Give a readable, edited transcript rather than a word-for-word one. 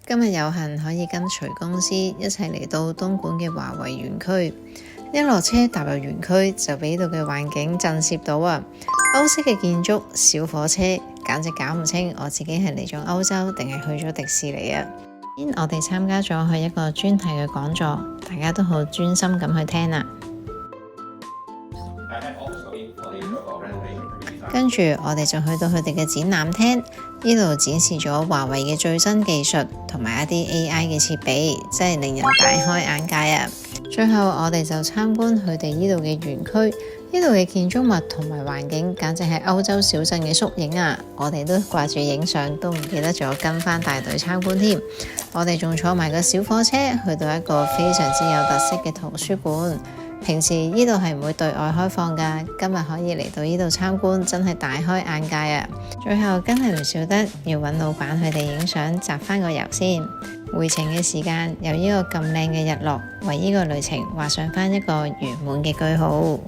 今日有幸可以跟隨公司一齊嚟到東莞嘅華為園區，一落車踏入園區就俾呢度嘅環境震懾到啊！歐式嘅建築、小火車，簡直搞唔清我自己係嚟咗歐洲定係去咗迪士尼啊！我哋參加咗去一個專題嘅講座，大家都好專心咁去聽啊！跟住我哋就去到佢哋嘅展覽廳，呢度展示咗華為嘅最新技術同埋一啲 AI 嘅設備，真係令人大開眼界啊！最後我哋就參觀佢哋呢度嘅園區，呢度嘅建築物同埋環境簡直係歐洲小鎮嘅縮影啊！我哋都掛住影相，都唔記得咗跟翻大隊參觀添。我哋仲坐埋個小火車去到一個非常之有特色嘅圖書館。平時呢度係唔會對外開放㗎，今日可以嚟到呢度參觀，真係大開眼界啊！最後真係唔少得要揾老闆佢哋影相，集翻個郵先。回程嘅時間有呢個咁靚嘅日落，為呢個旅程畫上翻一個圓滿嘅句號。